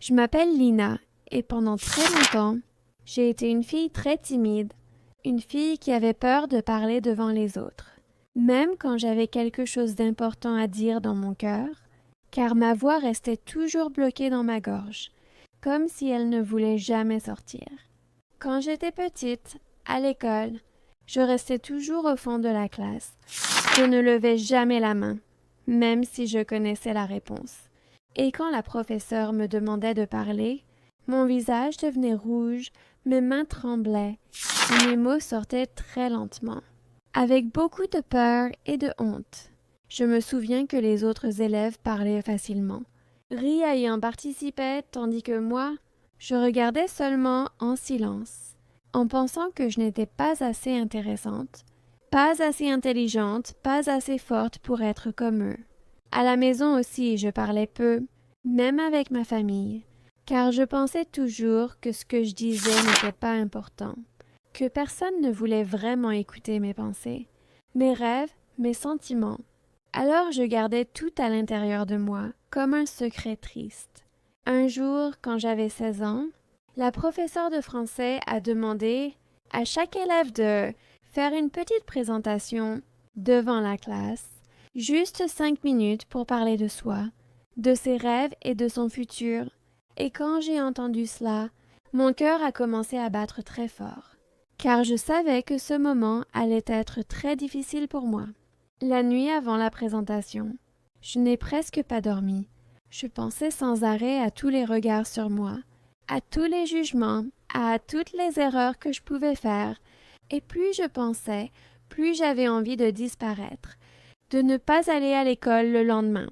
Je m'appelle Lina et pendant très longtemps, j'ai été une fille très timide, une fille qui avait peur de parler devant les autres, même quand j'avais quelque chose d'important à dire dans mon cœur, car ma voix restait toujours bloquée dans ma gorge, comme si elle ne voulait jamais sortir. Quand j'étais petite, à l'école, je restais toujours au fond de la classe. Je ne levais jamais la main, même si je connaissais la réponse. Et quand la professeure me demandait de parler, mon visage devenait rouge, mes mains tremblaient, et mes mots sortaient très lentement, avec beaucoup de peur et de honte. Je me souviens que les autres élèves parlaient facilement. Ria y en participait, tandis que moi, je regardais seulement en silence, en pensant que je n'étais pas assez intéressante, pas assez intelligente, pas assez forte pour être comme eux. À la maison aussi, je parlais peu, même avec ma famille, car je pensais toujours que ce que je disais n'était pas important, que personne ne voulait vraiment écouter mes pensées, mes rêves, mes sentiments. Alors je gardais tout à l'intérieur de moi, comme un secret triste. Un jour, quand j'avais 16 ans, la professeure de français a demandé à chaque élève de faire une petite présentation devant la classe, juste 5 minutes pour parler de soi, de ses rêves et de son futur. Et quand j'ai entendu cela, mon cœur a commencé à battre très fort, car je savais que ce moment allait être très difficile pour moi. La nuit avant la présentation, je n'ai presque pas dormi. Je pensais sans arrêt à tous les regards sur moi, à tous les jugements, à toutes les erreurs que je pouvais faire, et plus je pensais, plus j'avais envie de disparaître, de ne pas aller à l'école le lendemain.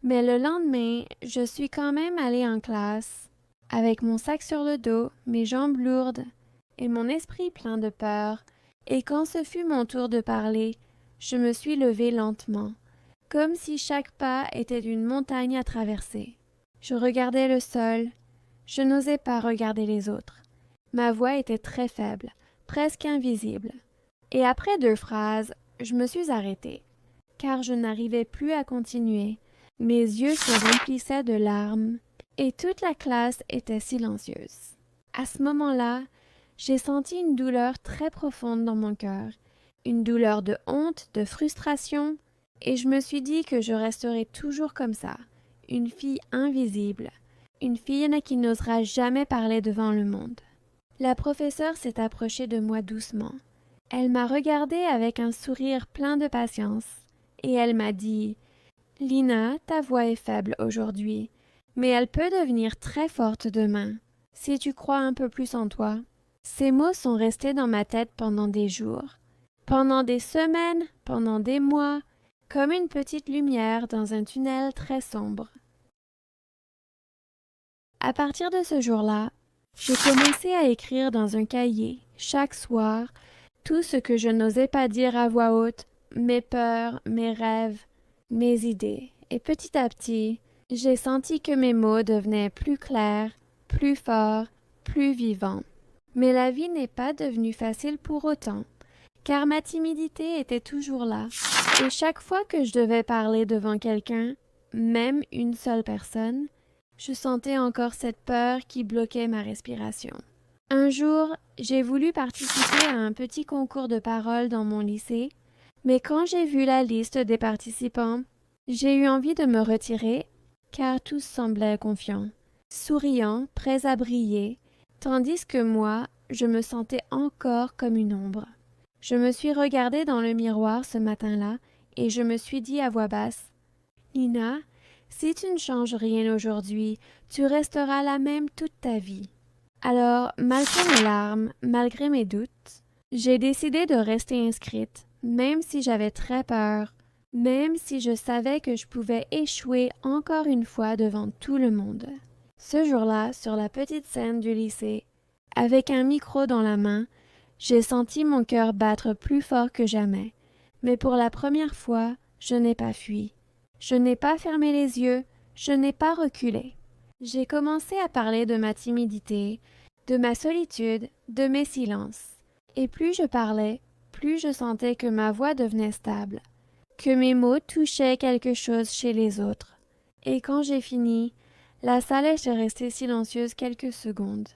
Mais le lendemain, je suis quand même allée en classe, avec mon sac sur le dos, mes jambes lourdes, et mon esprit plein de peur, et quand ce fut mon tour de parler, je me suis levée lentement, comme si chaque pas était une montagne à traverser. Je regardais le sol, je n'osais pas regarder les autres. Ma voix était très faible, presque invisible. Et après 2 phrases, je me suis arrêtée, car je n'arrivais plus à continuer. Mes yeux se remplissaient de larmes, et toute la classe était silencieuse. À ce moment-là, j'ai senti une douleur très profonde dans mon cœur, une douleur de honte, de frustration, et je me suis dit que je resterais toujours comme ça, une fille invisible, une fille qui n'osera jamais parler devant le monde. La professeure s'est approchée de moi doucement. Elle m'a regardée avec un sourire plein de patience, et elle m'a dit « Lina, ta voix est faible aujourd'hui, mais elle peut devenir très forte demain, si tu crois un peu plus en toi. » Ces mots sont restés dans ma tête pendant des jours, pendant des semaines, pendant des mois, comme une petite lumière dans un tunnel très sombre. À partir de ce jour-là, j'ai commencé à écrire dans un cahier, chaque soir, tout ce que je n'osais pas dire à voix haute, mes peurs, mes rêves, mes idées. Et petit à petit, j'ai senti que mes mots devenaient plus clairs, plus forts, plus vivants. Mais la vie n'est pas devenue facile pour autant, car ma timidité était toujours là. Et chaque fois que je devais parler devant quelqu'un, même une seule personne, je sentais encore cette peur qui bloquait ma respiration. Un jour, j'ai voulu participer à un petit concours de parole dans mon lycée, mais quand j'ai vu la liste des participants, j'ai eu envie de me retirer, car tous semblaient confiants, souriants, prêts à briller, tandis que moi, je me sentais encore comme une ombre. Je me suis regardée dans le miroir ce matin-là et je me suis dit à voix basse « Lina, si tu ne changes rien aujourd'hui, tu resteras la même toute ta vie. » Alors, malgré mes larmes, malgré mes doutes, j'ai décidé de rester inscrite, même si j'avais très peur, même si je savais que je pouvais échouer encore une fois devant tout le monde. Ce jour-là, sur la petite scène du lycée, avec un micro dans la main, j'ai senti mon cœur battre plus fort que jamais, mais pour la première fois, je n'ai pas fui. Je n'ai pas fermé les yeux, je n'ai pas reculé. J'ai commencé à parler de ma timidité, de ma solitude, de mes silences. Et plus je parlais, plus je sentais que ma voix devenait stable, que mes mots touchaient quelque chose chez les autres. Et quand j'ai fini, La salle était restée silencieuse quelques secondes.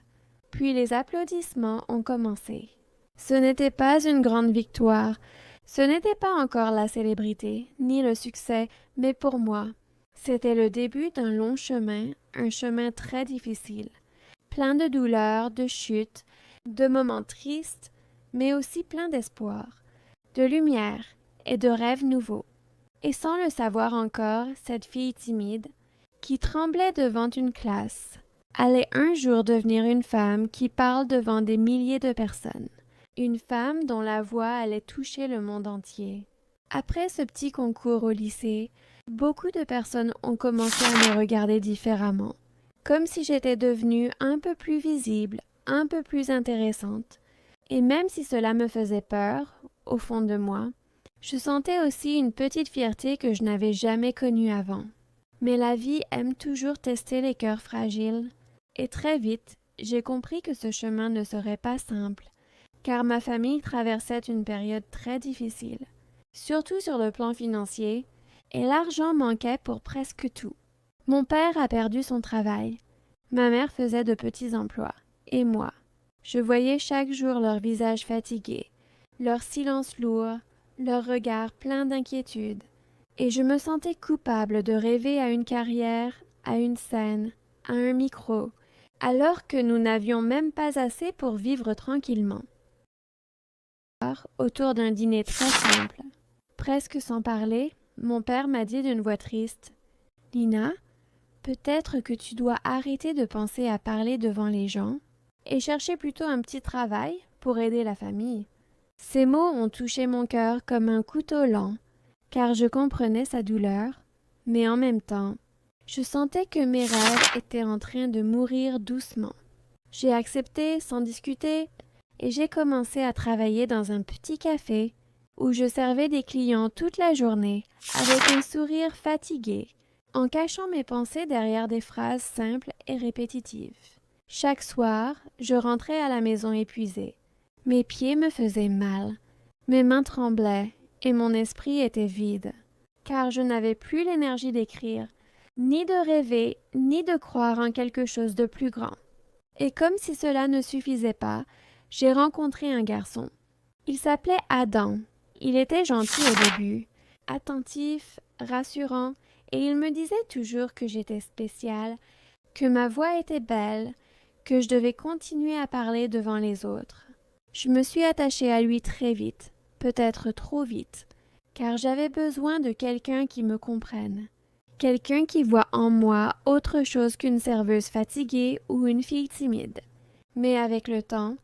Puis les applaudissements ont commencé. Ce n'était pas une grande victoire, ce n'était pas encore la célébrité, ni le succès, mais pour moi, c'était le début d'un long chemin, un chemin très difficile, plein de douleurs, de chutes, de moments tristes, mais aussi plein d'espoir, de lumière et de rêves nouveaux. Et sans le savoir encore, cette fille timide, qui tremblait devant une classe, allait un jour devenir une femme qui parle devant des milliers de personnes. Une femme dont la voix allait toucher le monde entier. Après ce petit concours au lycée, beaucoup de personnes ont commencé à me regarder différemment, comme si j'étais devenue un peu plus visible, un peu plus intéressante. Et même si cela me faisait peur, au fond de moi, je sentais aussi une petite fierté que je n'avais jamais connue avant. Mais la vie aime toujours tester les cœurs fragiles, et très vite, j'ai compris que ce chemin ne serait pas simple, car ma famille traversait une période très difficile, surtout sur le plan financier, et l'argent manquait pour presque tout. Mon père a perdu son travail, ma mère faisait de petits emplois, et moi, je voyais chaque jour leur visage fatigué, leur silence lourd, leur regard plein d'inquiétude, et je me sentais coupable de rêver à une carrière, à une scène, à un micro, alors que nous n'avions même pas assez pour vivre tranquillement. Autour d'un dîner très simple, presque sans parler, mon père m'a dit d'une voix triste: « Lina, peut-être que tu dois arrêter de penser à parler devant les gens et chercher plutôt un petit travail pour aider la famille. » Ces mots ont touché mon cœur comme un couteau lent, car je comprenais sa douleur, mais en même temps, je sentais que mes rêves étaient en train de mourir doucement. J'ai accepté sans discuter et j'ai commencé à travailler dans un petit café où je servais des clients toute la journée avec un sourire fatigué, en cachant mes pensées derrière des phrases simples et répétitives. Chaque soir, je rentrais à la maison épuisée. Mes pieds me faisaient mal, mes mains tremblaient et mon esprit était vide, car je n'avais plus l'énergie d'écrire, ni de rêver, ni de croire en quelque chose de plus grand. Et comme si cela ne suffisait pas, j'ai rencontré un garçon. Il s'appelait Adam. Il était gentil au début, attentif, rassurant, et il me disait toujours que j'étais spéciale, que ma voix était belle, que je devais continuer à parler devant les autres. Je me suis attachée à lui très vite, peut-être trop vite, car j'avais besoin de quelqu'un qui me comprenne, quelqu'un qui voit en moi autre chose qu'une serveuse fatiguée ou une fille timide. Mais avec le temps,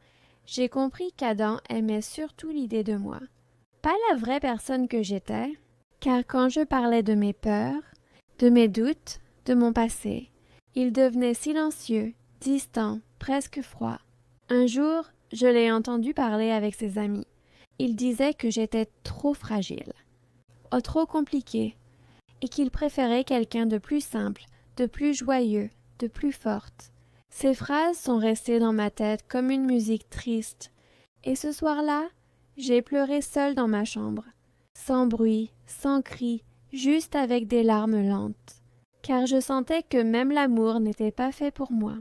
j'ai compris qu'Adam aimait surtout l'idée de moi. Pas la vraie personne que j'étais, car quand je parlais de mes peurs, de mes doutes, de mon passé, il devenait silencieux, distant, presque froid. Un jour, je l'ai entendu parler avec ses amis. Il disait que j'étais trop fragile, trop compliquée, et qu'il préférait quelqu'un de plus simple, de plus joyeux, de plus forte. Ces phrases sont restées dans ma tête comme une musique triste, et ce soir-là, j'ai pleuré seule dans ma chambre, sans bruit, sans cri, juste avec des larmes lentes, car je sentais que même l'amour n'était pas fait pour moi.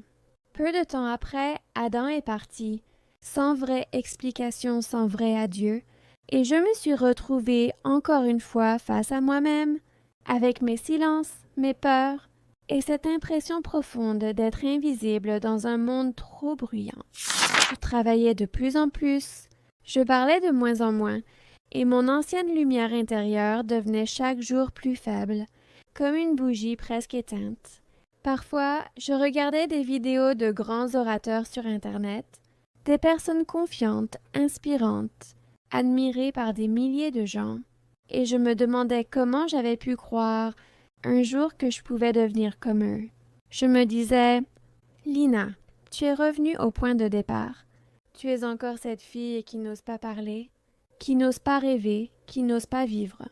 Peu de temps après, Adam est parti, sans vraie explication, sans vrai adieu, et je me suis retrouvée encore une fois face à moi-même, avec mes silences, mes peurs, et cette impression profonde d'être invisible dans un monde trop bruyant. Je travaillais de plus en plus, je parlais de moins en moins, et mon ancienne lumière intérieure devenait chaque jour plus faible, comme une bougie presque éteinte. Parfois, je regardais des vidéos de grands orateurs sur Internet, des personnes confiantes, inspirantes, admirées par des milliers de gens, et je me demandais comment j'avais pu croire un jour que je pouvais devenir comme eux. Je me disais: « Lina, tu es revenue au point de départ. Tu es encore cette fille qui n'ose pas parler, qui n'ose pas rêver, qui n'ose pas vivre. »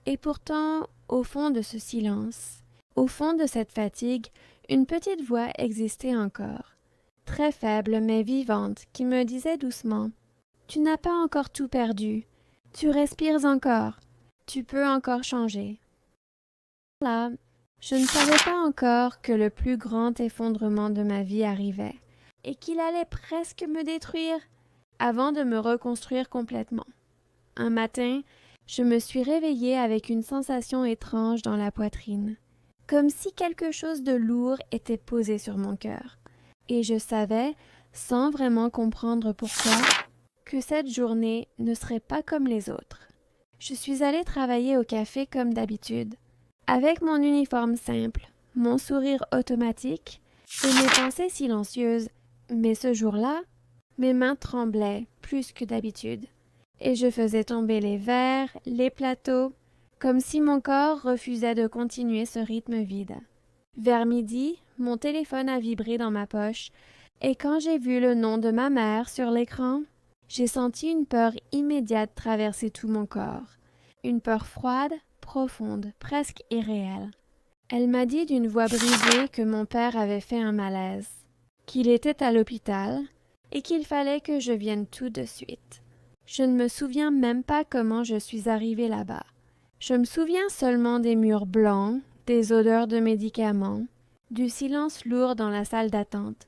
Et pourtant, au fond de ce silence, au fond de cette fatigue, une petite voix existait encore, très faible mais vivante, qui me disait doucement: « Tu n'as pas encore tout perdu, tu respires encore, tu peux encore changer. » Là, Je ne savais pas encore que le plus grand effondrement de ma vie arrivait et qu'il allait presque me détruire avant de me reconstruire complètement. Un matin, je me suis réveillée avec une sensation étrange dans la poitrine, comme si quelque chose de lourd était posé sur mon cœur. Et je savais, sans vraiment comprendre pourquoi, que cette journée ne serait pas comme les autres. Je suis allée travailler au café comme d'habitude, avec mon uniforme simple, mon sourire automatique et mes pensées silencieuses, mais ce jour-là, mes mains tremblaient plus que d'habitude, et je faisais tomber les verres, les plateaux, comme si mon corps refusait de continuer ce rythme vide. Vers midi, mon téléphone a vibré dans ma poche, et quand j'ai vu le nom de ma mère sur l'écran, j'ai senti une peur immédiate traverser tout mon corps, une peur froide, profonde, presque irréelle. Elle m'a dit d'une voix brisée que mon père avait fait un malaise, qu'il était à l'hôpital et qu'il fallait que je vienne tout de suite. Je ne me souviens même pas comment je suis arrivée là-bas. Je me souviens seulement des murs blancs, des odeurs de médicaments, du silence lourd dans la salle d'attente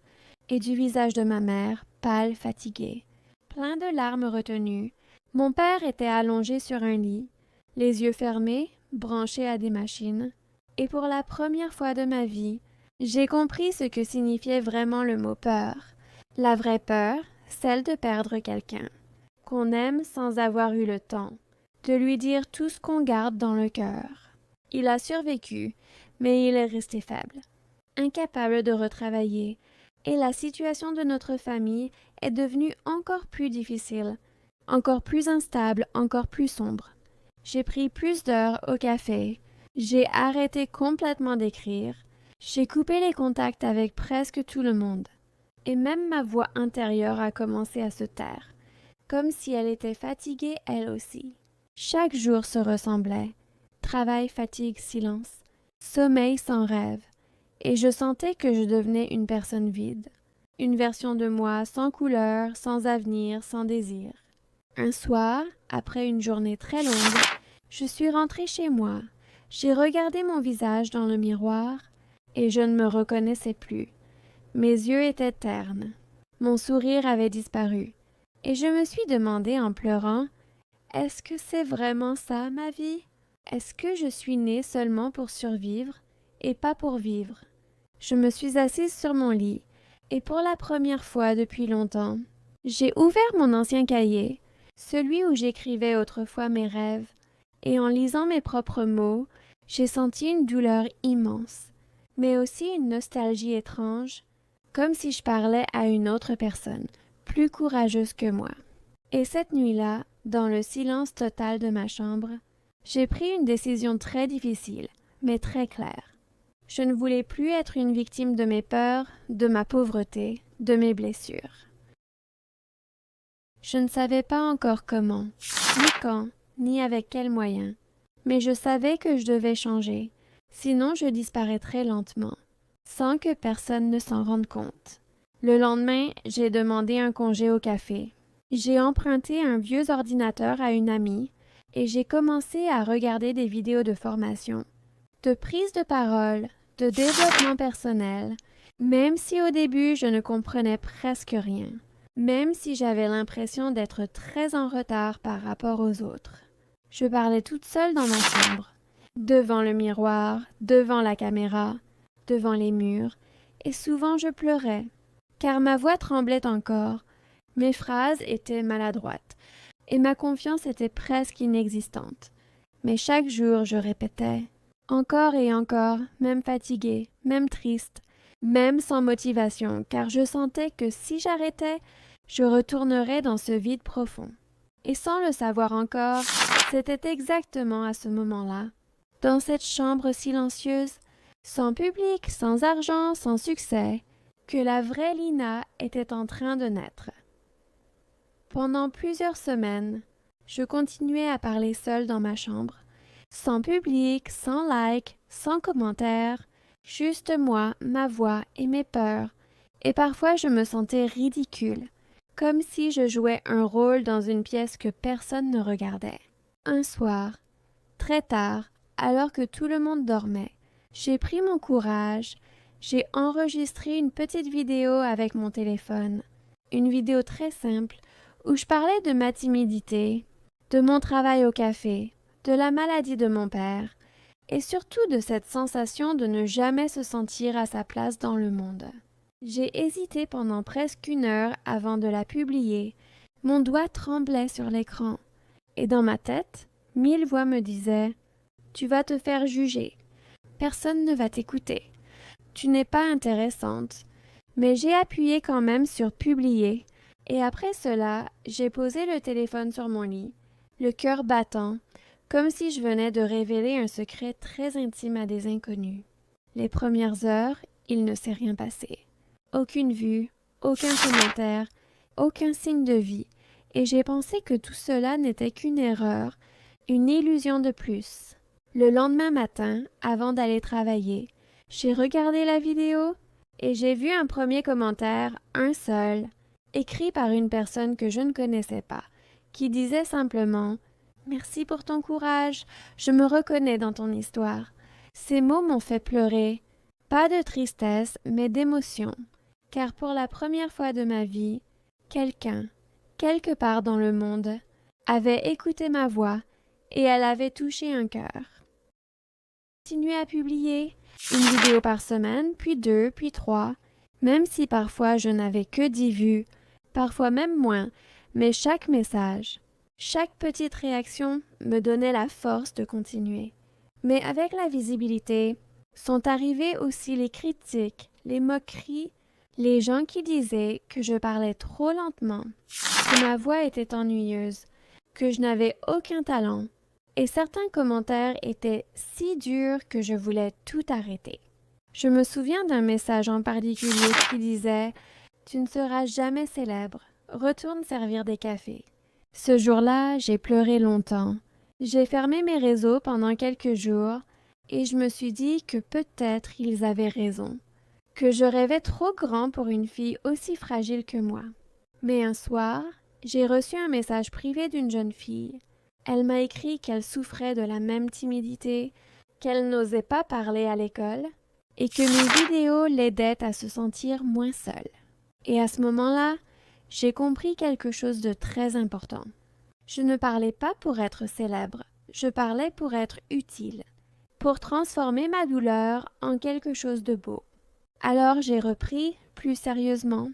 et du visage de ma mère, pâle, fatiguée, plein de larmes retenues. Mon père était allongé sur un lit, les yeux fermés, branché à des machines, et pour la première fois de ma vie, j'ai compris ce que signifiait vraiment le mot peur. La vraie peur, celle de perdre quelqu'un, qu'on aime sans avoir eu le temps, de lui dire tout ce qu'on garde dans le cœur. Il a survécu, mais il est resté faible, incapable de retravailler, et la situation de notre famille est devenue encore plus difficile, encore plus instable, encore plus sombre. J'ai pris plus d'heures au café, j'ai arrêté complètement d'écrire, j'ai coupé les contacts avec presque tout le monde, et même ma voix intérieure a commencé à se taire, comme si elle était fatiguée elle aussi. Chaque jour se ressemblait, travail, fatigue, silence, sommeil sans rêve, et je sentais que je devenais une personne vide, une version de moi sans couleur, sans avenir, sans désir. Un soir, après une journée très longue, je suis rentrée chez moi. J'ai regardé mon visage dans le miroir et je ne me reconnaissais plus. Mes yeux étaient ternes. Mon sourire avait disparu. Et je me suis demandé en pleurant, est-ce que c'est vraiment ça ma vie? Est-ce que je suis née seulement pour survivre et pas pour vivre? Je me suis assise sur mon lit et pour la première fois depuis longtemps, j'ai ouvert mon ancien cahier, celui où j'écrivais autrefois mes rêves, et en lisant mes propres mots, j'ai senti une douleur immense, mais aussi une nostalgie étrange, comme si je parlais à une autre personne, plus courageuse que moi. Et cette nuit-là, dans le silence total de ma chambre, j'ai pris une décision très difficile, mais très claire. Je ne voulais plus être une victime de mes peurs, de ma pauvreté, de mes blessures. Je ne savais pas encore comment, ni quand, ni avec quels moyens, mais je savais que je devais changer, sinon je disparaîtrais lentement, sans que personne ne s'en rende compte. Le lendemain, j'ai demandé un congé au café. J'ai emprunté un vieux ordinateur à une amie et j'ai commencé à regarder des vidéos de formation, de prise de parole, de développement personnel, même si au début je ne comprenais presque rien. Même si j'avais l'impression d'être très en retard par rapport aux autres. Je parlais toute seule dans ma chambre, devant le miroir, devant la caméra, devant les murs, et souvent je pleurais, car ma voix tremblait encore, mes phrases étaient maladroites, et ma confiance était presque inexistante. Mais chaque jour je répétais, encore et encore, même fatiguée, même triste, même sans motivation, car je sentais que si j'arrêtais, je retournerais dans ce vide profond. Et sans le savoir encore, c'était exactement à ce moment-là, dans cette chambre silencieuse, sans public, sans argent, sans succès, que la vraie Lina était en train de naître. Pendant plusieurs semaines, je continuais à parler seule dans ma chambre, sans public, sans like, sans commentaires, juste moi, ma voix et mes peurs, et parfois je me sentais ridicule, comme si je jouais un rôle dans une pièce que personne ne regardait. Un soir, très tard, alors que tout le monde dormait, J'ai pris mon courage, j'ai enregistré une petite vidéo avec mon téléphone, une vidéo très simple où je parlais de ma timidité, de mon travail au café, de la maladie de mon père, et surtout de cette sensation de ne jamais se sentir à sa place dans le monde. J'ai hésité pendant presque 1 heure avant de la publier. Mon doigt tremblait sur l'écran, et dans ma tête, 1000 voix me disaient « Tu vas te faire juger. Personne ne va t'écouter. Tu n'es pas intéressante. » Mais j'ai appuyé quand même sur « Publier » et après cela, j'ai posé le téléphone sur mon lit, le cœur battant, comme si je venais de révéler un secret très intime à des inconnus. Les premières heures, il ne s'est rien passé. Aucune vue, aucun commentaire, aucun signe de vie, et j'ai pensé que tout cela n'était qu'une erreur, une illusion de plus. Le lendemain matin, avant d'aller travailler, j'ai regardé la vidéo et j'ai vu un premier commentaire, un seul, écrit par une personne que je ne connaissais pas, qui disait simplement « Merci pour ton courage, je me reconnais dans ton histoire. » Ces mots m'ont fait pleurer, pas de tristesse, mais d'émotion, car pour la première fois de ma vie, quelqu'un, quelque part dans le monde, avait écouté ma voix et elle avait touché un cœur. J'ai continué à publier une vidéo par semaine, puis 2, puis 3, même si parfois je n'avais que 10 vues, parfois même moins, mais chaque message, chaque petite réaction me donnait la force de continuer. Mais avec la visibilité, sont arrivées aussi les critiques, les moqueries, les gens qui disaient que je parlais trop lentement, que ma voix était ennuyeuse, que je n'avais aucun talent, et certains commentaires étaient si durs que je voulais tout arrêter. Je me souviens d'un message en particulier qui disait « Tu ne seras jamais célèbre, retourne servir des cafés. » Ce jour-là, j'ai pleuré longtemps. J'ai fermé mes réseaux pendant quelques jours et je me suis dit que peut-être ils avaient raison, que je rêvais trop grand pour une fille aussi fragile que moi. Mais un soir, j'ai reçu un message privé d'une jeune fille. Elle m'a écrit qu'elle souffrait de la même timidité, qu'elle n'osait pas parler à l'école et que mes vidéos l'aidaient à se sentir moins seule. Et à ce moment-là, j'ai compris quelque chose de très important. Je ne parlais pas pour être célèbre, je parlais pour être utile, pour transformer ma douleur en quelque chose de beau. Alors j'ai repris plus sérieusement,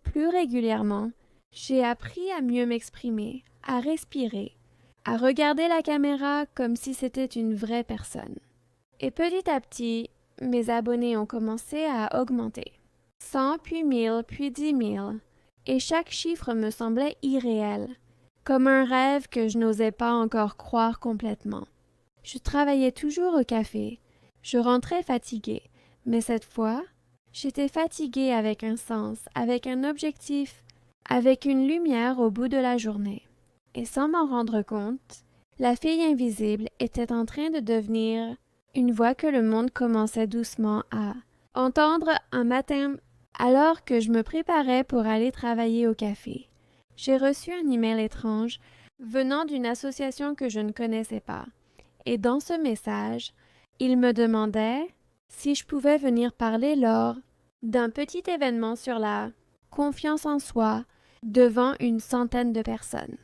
plus régulièrement, j'ai appris à mieux m'exprimer, à respirer, à regarder la caméra comme si c'était une vraie personne. Et petit à petit, mes abonnés ont commencé à augmenter. 100, puis 1000, puis 10 000, et chaque chiffre me semblait irréel, comme un rêve que je n'osais pas encore croire complètement. Je travaillais toujours au café, je rentrais fatiguée, mais cette fois, j'étais fatiguée avec un sens, avec un objectif, avec une lumière au bout de la journée. Et sans m'en rendre compte, la fille invisible était en train de devenir une voix que le monde commençait doucement à entendre un matin alors que je me préparais pour aller travailler au café. J'ai reçu un email étrange venant d'une association que je ne connaissais pas. Et dans ce message, il me demandait si je pouvais venir parler lors d'un petit événement sur la confiance en soi devant une centaine de personnes.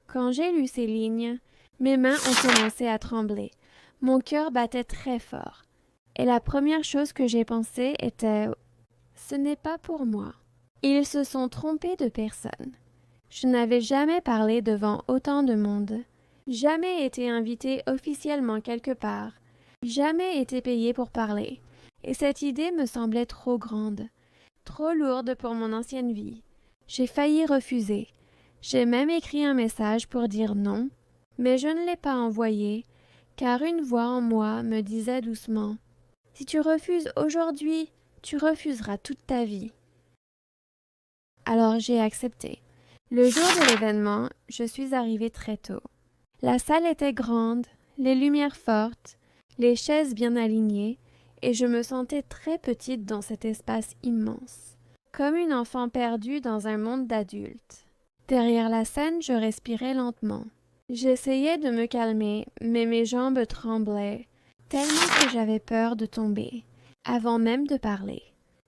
Quand j'ai lu ces lignes, mes mains ont commencé à trembler. Mon cœur battait très fort. Et la première chose que j'ai pensée était « Ce n'est pas pour moi. Ils se sont trompés de personne. » Je n'avais jamais parlé devant autant de monde, jamais été invitée officiellement quelque part, jamais été payée pour parler, et cette idée me semblait trop grande, trop lourde pour mon ancienne vie. J'ai failli refuser. J'ai même écrit un message pour dire non, mais je ne l'ai pas envoyé, car une voix en moi me disait doucement « Si tu refuses aujourd'hui, tu refuseras toute ta vie. » Alors j'ai accepté. Le jour de l'événement, je suis arrivée très tôt. La salle était grande, les lumières fortes, les chaises bien alignées, et je me sentais très petite dans cet espace immense, comme une enfant perdue dans un monde d'adultes. Derrière la scène, je respirais lentement. J'essayais de me calmer, mais mes jambes tremblaient, tellement que j'avais peur de tomber, avant même de parler.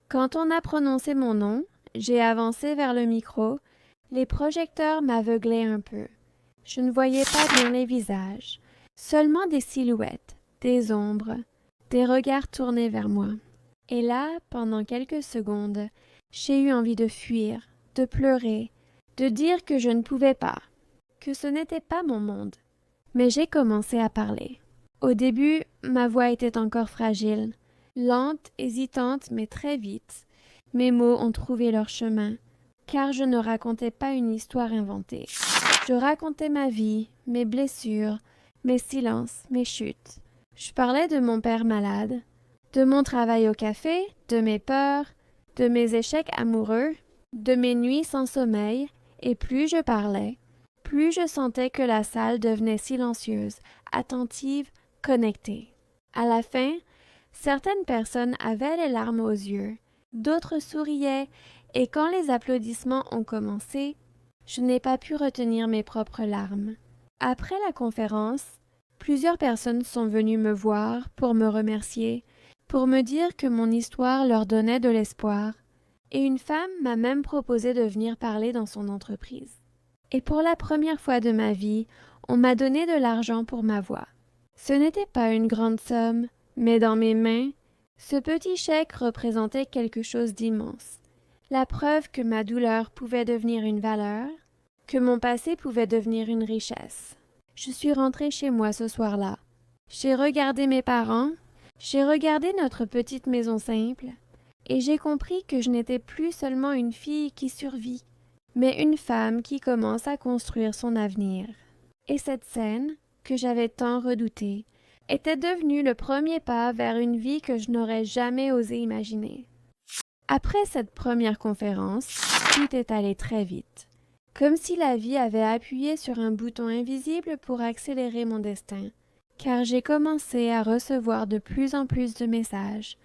Quand on a prononcé mon nom, j'ai avancé vers le micro. Les projecteurs m'aveuglaient un peu. Je ne voyais pas bien les visages, seulement des silhouettes, des ombres, des regards tournés vers moi. Et là, pendant quelques secondes, j'ai eu envie de fuir, de pleurer, de dire que je ne pouvais pas, que ce n'était pas mon monde. Mais j'ai commencé à parler. Au début, ma voix était encore fragile, lente, hésitante, mais très vite. Mes mots ont trouvé leur chemin, car je ne racontais pas une histoire inventée. Je racontais ma vie, mes blessures, mes silences, mes chutes. Je parlais de mon père malade, de mon travail au café, de mes peurs, de mes échecs amoureux, de mes nuits sans sommeil, et plus je parlais, plus je sentais que la salle devenait silencieuse, attentive, connectée. À la fin, certaines personnes avaient les larmes aux yeux, d'autres souriaient, et quand les applaudissements ont commencé, je n'ai pas pu retenir mes propres larmes. Après la conférence, plusieurs personnes sont venues me voir pour me remercier, pour me dire que mon histoire leur donnait de l'espoir, et une femme m'a même proposé de venir parler dans son entreprise. Et pour la première fois de ma vie, on m'a donné de l'argent pour ma voix. Ce n'était pas une grande somme, mais dans mes mains, ce petit chèque représentait quelque chose d'immense. La preuve que ma douleur pouvait devenir une valeur, que mon passé pouvait devenir une richesse. Je suis rentrée chez moi ce soir-là. J'ai regardé mes parents, j'ai regardé notre petite maison simple, et j'ai compris que je n'étais plus seulement une fille qui survit, mais une femme qui commence à construire son avenir. Et cette scène, que j'avais tant redoutée, était devenue le premier pas vers une vie que je n'aurais jamais osé imaginer. Après cette première conférence, tout est allé très vite, comme si la vie avait appuyé sur un bouton invisible pour accélérer mon destin, car j'ai commencé à recevoir de plus en plus de messages,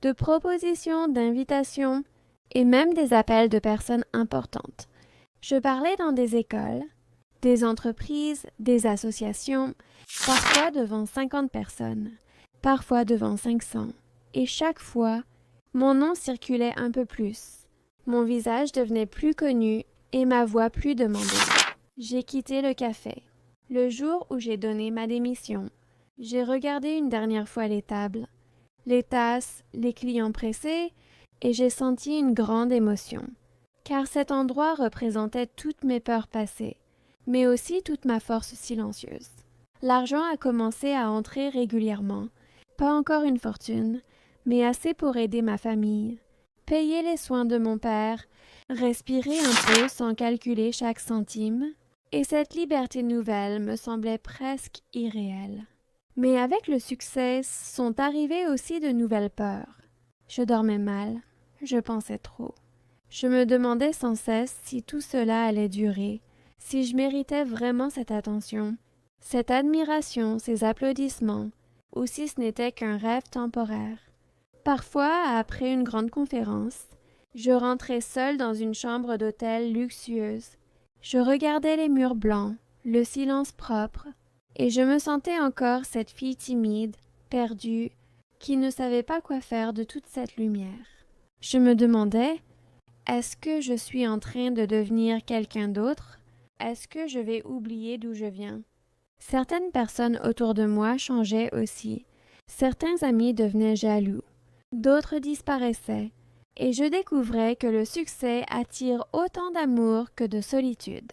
de propositions, d'invitations et même des appels de personnes importantes. Je parlais dans des écoles, des entreprises, des associations, parfois devant 50 personnes, parfois devant 500, et chaque fois, mon nom circulait un peu plus. Mon visage devenait plus connu et ma voix plus demandée. J'ai quitté le café. Le jour où j'ai donné ma démission, j'ai regardé une dernière fois les tables, les tasses, les clients pressés, et j'ai senti une grande émotion, car cet endroit représentait toutes mes peurs passées, mais aussi toute ma force silencieuse. L'argent a commencé à entrer régulièrement, pas encore une fortune, mais assez pour aider ma famille, payer les soins de mon père, respirer un peu sans calculer chaque centime, et cette liberté nouvelle me semblait presque irréelle. Mais avec le succès sont arrivées aussi de nouvelles peurs. Je dormais mal, je pensais trop. Je me demandais sans cesse si tout cela allait durer, si je méritais vraiment cette attention, cette admiration, ces applaudissements, ou si ce n'était qu'un rêve temporaire. Parfois, après une grande conférence, je rentrais seule dans une chambre d'hôtel luxueuse. Je regardais les murs blancs, le silence propre, et je me sentais encore cette fille timide, perdue, qui ne savait pas quoi faire de toute cette lumière. Je me demandais, est-ce que je suis en train de devenir quelqu'un d'autre? Est-ce que je vais oublier d'où je viens? Certaines personnes autour de moi changeaient aussi. Certains amis devenaient jaloux. D'autres disparaissaient. Et je découvrais que le succès attire autant d'amour que de solitude.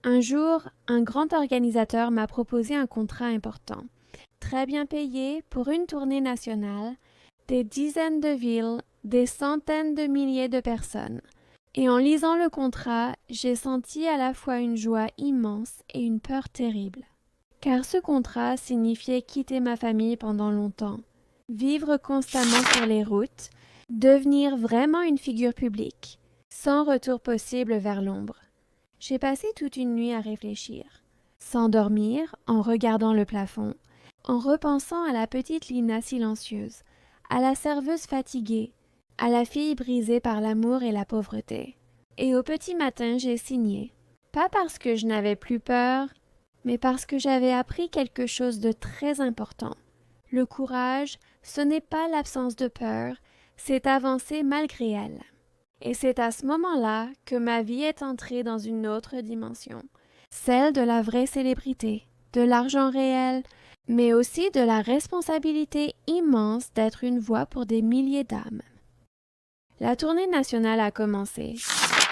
Un jour, un grand organisateur m'a proposé un contrat important, très bien payé pour une tournée nationale, des dizaines de villes, des centaines de milliers de personnes. Et en lisant le contrat, j'ai senti à la fois une joie immense et une peur terrible. Car ce contrat signifiait quitter ma famille pendant longtemps, vivre constamment sur les routes, devenir vraiment une figure publique, sans retour possible vers l'ombre. J'ai passé toute une nuit à réfléchir, sans dormir, en regardant le plafond, en repensant à la petite Lina silencieuse, à la serveuse fatiguée, à la fille brisée par l'amour et la pauvreté. Et au petit matin, j'ai signé, pas parce que je n'avais plus peur, mais parce que j'avais appris quelque chose de très important. Le courage, ce n'est pas l'absence de peur, c'est avancer malgré elle. Et c'est à ce moment-là que ma vie est entrée dans une autre dimension, celle de la vraie célébrité, de l'argent réel, mais aussi de la responsabilité immense d'être une voix pour des milliers d'âmes. La tournée nationale a commencé,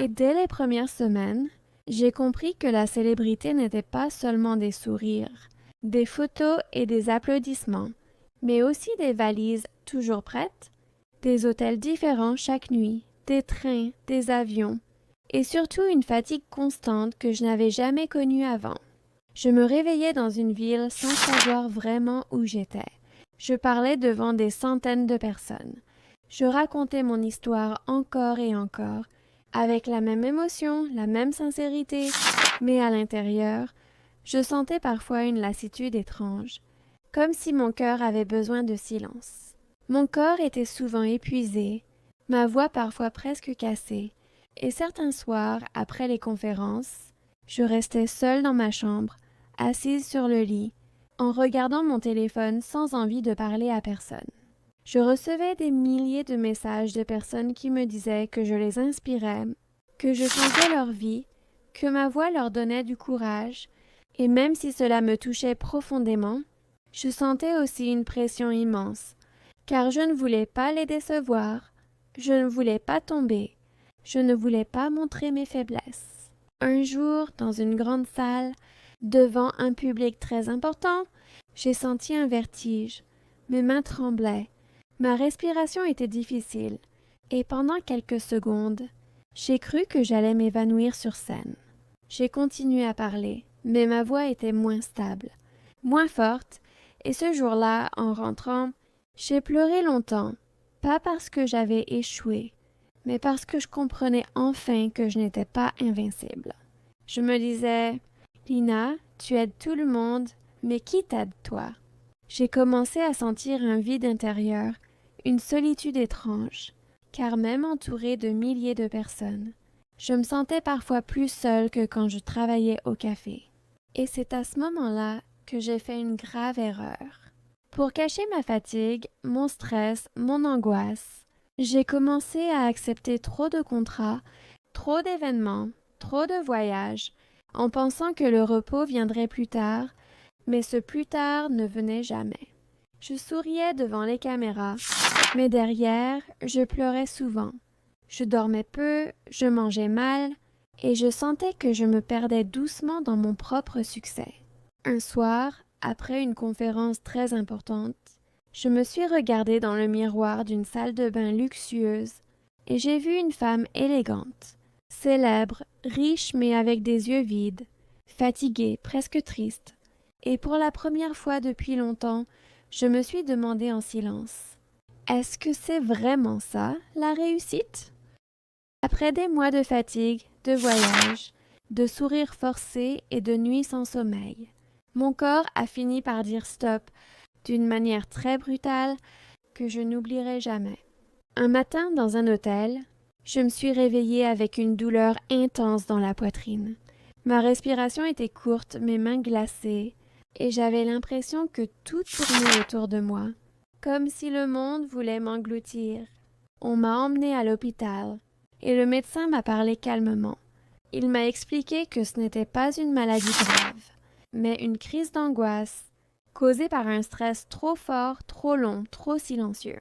et dès les premières semaines, j'ai compris que la célébrité n'était pas seulement des sourires, des photos et des applaudissements, mais aussi des valises toujours prêtes, des hôtels différents chaque nuit, des trains, des avions, et surtout une fatigue constante que je n'avais jamais connue avant. Je me réveillais dans une ville sans savoir vraiment où j'étais. Je parlais devant des centaines de personnes. Je racontais mon histoire encore et encore, avec la même émotion, la même sincérité, mais à l'intérieur, je sentais parfois une lassitude étrange, comme si mon cœur avait besoin de silence. Mon corps était souvent épuisé, ma voix parfois presque cassée, et certains soirs, après les conférences, je restais seule dans ma chambre, assise sur le lit, en regardant mon téléphone sans envie de parler à personne. Je recevais des milliers de messages de personnes qui me disaient que je les inspirais, que je changeais leur vie, que ma voix leur donnait du courage, et même si cela me touchait profondément, je sentais aussi une pression immense, car je ne voulais pas les décevoir, je ne voulais pas tomber, je ne voulais pas montrer mes faiblesses. Un jour, dans une grande salle, devant un public très important, j'ai senti un vertige, mes mains tremblaient, ma respiration était difficile, et pendant quelques secondes, j'ai cru que j'allais m'évanouir sur scène. J'ai continué à parler, mais ma voix était moins stable, moins forte, et ce jour-là, en rentrant, j'ai pleuré longtemps, pas parce que j'avais échoué, mais parce que je comprenais enfin que je n'étais pas invincible. Je me disais, Lina, tu aides tout le monde, mais qui t'aide toi? J'ai commencé à sentir un vide intérieur, une solitude étrange, car même entourée de milliers de personnes, je me sentais parfois plus seule que quand je travaillais au café. Et c'est à ce moment-là que j'ai fait une grave erreur. Pour cacher ma fatigue, mon stress, mon angoisse, j'ai commencé à accepter trop de contrats, trop d'événements, trop de voyages, en pensant que le repos viendrait plus tard, mais ce plus tard ne venait jamais. Je souriais devant les caméras, mais derrière, je pleurais souvent. Je dormais peu, je mangeais mal, et je sentais que je me perdais doucement dans mon propre succès. Un soir, après une conférence très importante, je me suis regardée dans le miroir d'une salle de bain luxueuse et j'ai vu une femme élégante, célèbre, riche mais avec des yeux vides, fatiguée, presque triste. Et pour la première fois depuis longtemps, je me suis demandé en silence, est-ce que c'est vraiment ça, la réussite? Après des mois de fatigue, de voyage, de sourires forcés et de nuits sans sommeil, mon corps a fini par dire stop d'une manière très brutale que je n'oublierai jamais. Un matin, dans un hôtel, je me suis réveillée avec une douleur intense dans la poitrine. Ma respiration était courte, mes mains glacées, et j'avais l'impression que tout tournait autour de moi, comme si le monde voulait m'engloutir. On m'a emmenée à l'hôpital, et le médecin m'a parlé calmement. Il m'a expliqué que ce n'était pas une maladie grave, mais une crise d'angoisse causée par un stress trop fort, trop long, trop silencieux.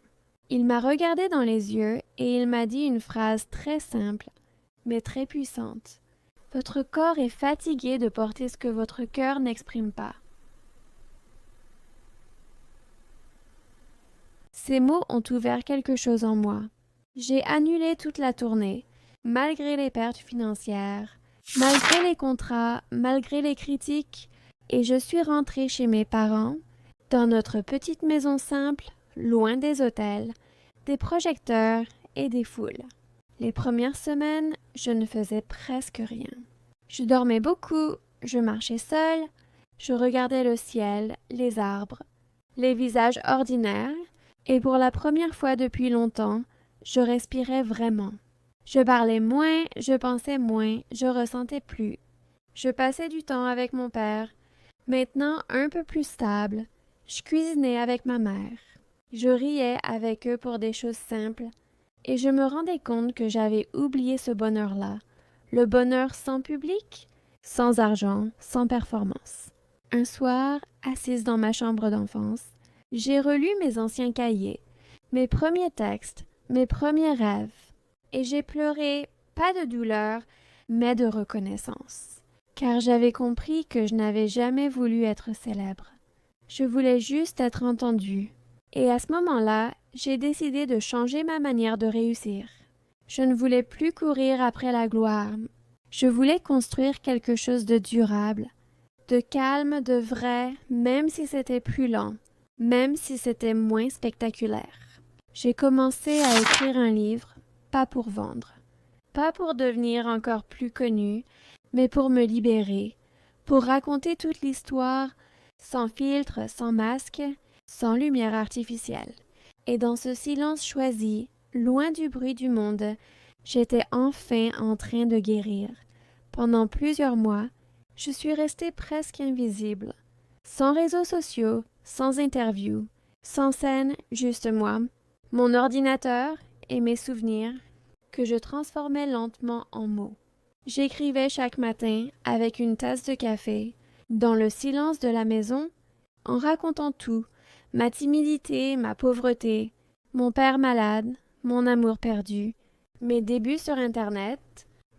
Il m'a regardé dans les yeux et il m'a dit une phrase très simple, mais très puissante. Votre corps est fatigué de porter ce que votre cœur n'exprime pas. Ces mots ont ouvert quelque chose en moi. J'ai annulé toute la tournée, malgré les pertes financières, malgré les contrats, malgré les critiques, et je suis rentrée chez mes parents, dans notre petite maison simple, loin des hôtels, des projecteurs et des foules. Les premières semaines, je ne faisais presque rien. Je dormais beaucoup, je marchais seule, je regardais le ciel, les arbres, les visages ordinaires, et pour la première fois depuis longtemps, je respirais vraiment. Je parlais moins, je pensais moins, je ressentais plus. Je passais du temps avec mon père, maintenant un peu plus stable. Je cuisinais avec ma mère. Je riais avec eux pour des choses simples, et je me rendais compte que j'avais oublié ce bonheur-là, le bonheur sans public, sans argent, sans performance. Un soir, assise dans ma chambre d'enfance, j'ai relu mes anciens cahiers, mes premiers textes, mes premiers rêves, et j'ai pleuré, pas de douleur, mais de reconnaissance, car j'avais compris que je n'avais jamais voulu être célèbre. Je voulais juste être entendue, et à ce moment-là, j'ai décidé de changer ma manière de réussir. Je ne voulais plus courir après la gloire. Je voulais construire quelque chose de durable, de calme, de vrai, même si c'était plus lent, même si c'était moins spectaculaire. J'ai commencé à écrire un livre, pas pour vendre, pas pour devenir encore plus connu, mais pour me libérer, pour raconter toute l'histoire, sans filtre, sans masque, sans lumière artificielle. Et dans ce silence choisi, loin du bruit du monde, j'étais enfin en train de guérir. Pendant plusieurs mois, je suis restée presque invisible, sans réseaux sociaux, sans interviews, sans scène, juste moi, mon ordinateur et mes souvenirs que je transformais lentement en mots. J'écrivais chaque matin avec une tasse de café, dans le silence de la maison, en racontant tout, ma timidité, ma pauvreté, mon père malade, mon amour perdu, mes débuts sur Internet,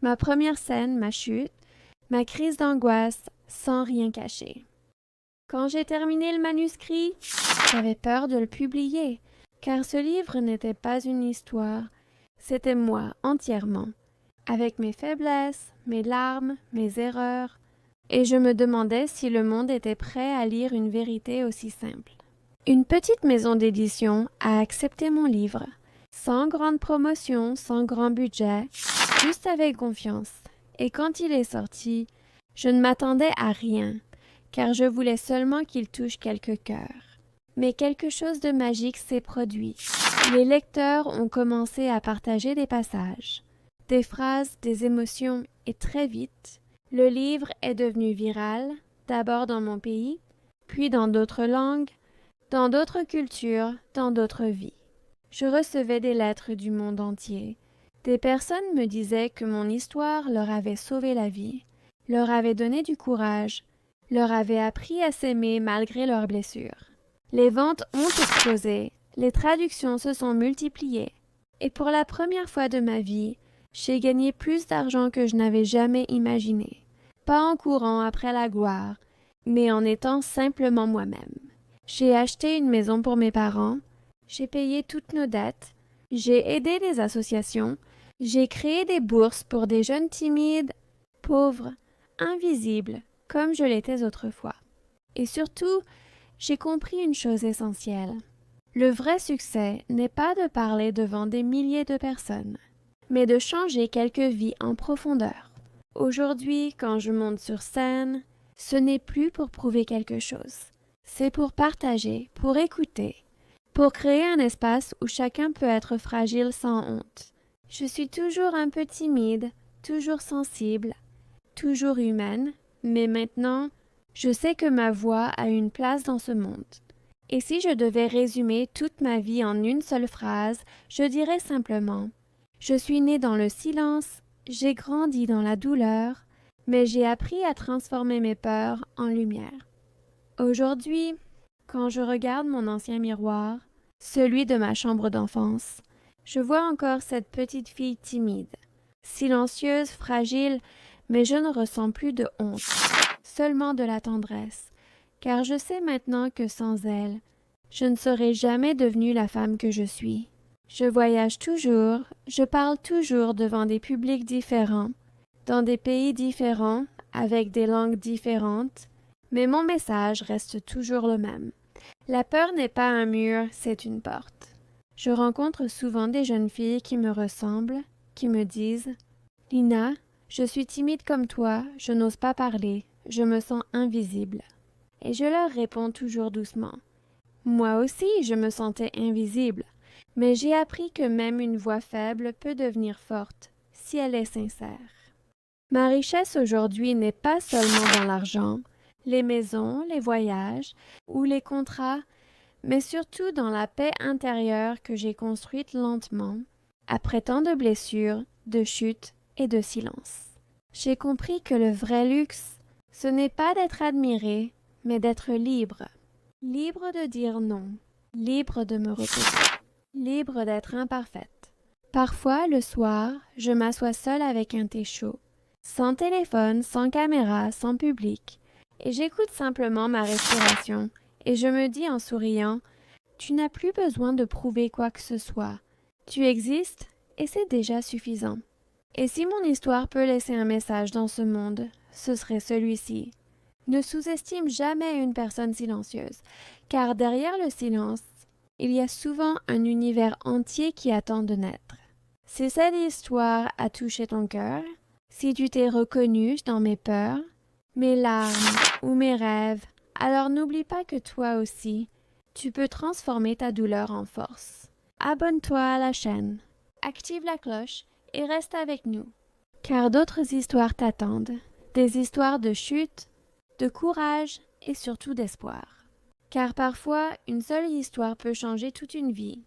ma première scène, ma chute, ma crise d'angoisse, sans rien cacher. Quand j'ai terminé le manuscrit, j'avais peur de le publier, car ce livre n'était pas une histoire, c'était moi entièrement, avec mes faiblesses, mes larmes, mes erreurs, et je me demandais si le monde était prêt à lire une vérité aussi simple. Une petite maison d'édition a accepté mon livre, sans grande promotion, sans grand budget, juste avec confiance. Et quand il est sorti, je ne m'attendais à rien, car je voulais seulement qu'il touche quelques cœurs. Mais quelque chose de magique s'est produit. Les lecteurs ont commencé à partager des passages, des phrases, des émotions, et très vite, le livre est devenu viral, d'abord dans mon pays, puis dans d'autres langues, dans d'autres cultures, dans d'autres vies. Je recevais des lettres du monde entier. Des personnes me disaient que mon histoire leur avait sauvé la vie, leur avait donné du courage, leur avait appris à s'aimer malgré leurs blessures. Les ventes ont explosé, les traductions se sont multipliées, et pour la première fois de ma vie, j'ai gagné plus d'argent que je n'avais jamais imaginé, pas en courant après la gloire, mais en étant simplement moi-même. J'ai acheté une maison pour mes parents, j'ai payé toutes nos dettes, j'ai aidé des associations, j'ai créé des bourses pour des jeunes timides, pauvres, invisibles, comme je l'étais autrefois. Et surtout, j'ai compris une chose essentielle. Le vrai succès n'est pas de parler devant des milliers de personnes, mais de changer quelques vies en profondeur. Aujourd'hui, quand je monte sur scène, ce n'est plus pour prouver quelque chose. C'est pour partager, pour écouter, pour créer un espace où chacun peut être fragile sans honte. Je suis toujours un peu timide, toujours sensible, toujours humaine, mais maintenant, je sais que ma voix a une place dans ce monde. Et si je devais résumer toute ma vie en une seule phrase, je dirais simplement: je suis née dans le silence, j'ai grandi dans la douleur, mais j'ai appris à transformer mes peurs en lumière. Aujourd'hui, quand je regarde mon ancien miroir, celui de ma chambre d'enfance, je vois encore cette petite fille timide, silencieuse, fragile, mais je ne ressens plus de honte, seulement de la tendresse, car je sais maintenant que sans elle, je ne serais jamais devenue la femme que je suis. Je voyage toujours, je parle toujours devant des publics différents, dans des pays différents, avec des langues différentes, mais mon message reste toujours le même. La peur n'est pas un mur, c'est une porte. Je rencontre souvent des jeunes filles qui me ressemblent, qui me disent: « Lina, je suis timide comme toi, je n'ose pas parler, je me sens invisible. » Et je leur réponds toujours doucement: « Moi aussi, je me sentais invisible, mais j'ai appris que même une voix faible peut devenir forte, si elle est sincère. » Ma richesse aujourd'hui n'est pas seulement dans l'argent, les maisons, les voyages ou les contrats, mais surtout dans la paix intérieure que j'ai construite lentement, après tant de blessures, de chutes et de silence. J'ai compris que le vrai luxe, ce n'est pas d'être admiré, mais d'être libre. Libre de dire non, libre de me reposer, libre d'être imparfaite. Parfois, le soir, je m'assois seule avec un thé chaud, sans téléphone, sans caméra, sans public, et j'écoute simplement ma respiration, et je me dis en souriant, tu n'as plus besoin de prouver quoi que ce soit. Tu existes, et c'est déjà suffisant. Et si mon histoire peut laisser un message dans ce monde, ce serait celui-ci. Ne sous-estime jamais une personne silencieuse, car derrière le silence, il y a souvent un univers entier qui attend de naître. Si cette histoire a touché ton cœur, si tu t'es reconnu dans mes peurs, mes larmes ou mes rêves, alors n'oublie pas que toi aussi, tu peux transformer ta douleur en force. Abonne-toi à la chaîne, active la cloche et reste avec nous, car d'autres histoires t'attendent, des histoires de chute, de courage et surtout d'espoir. Car parfois, une seule histoire peut changer toute une vie.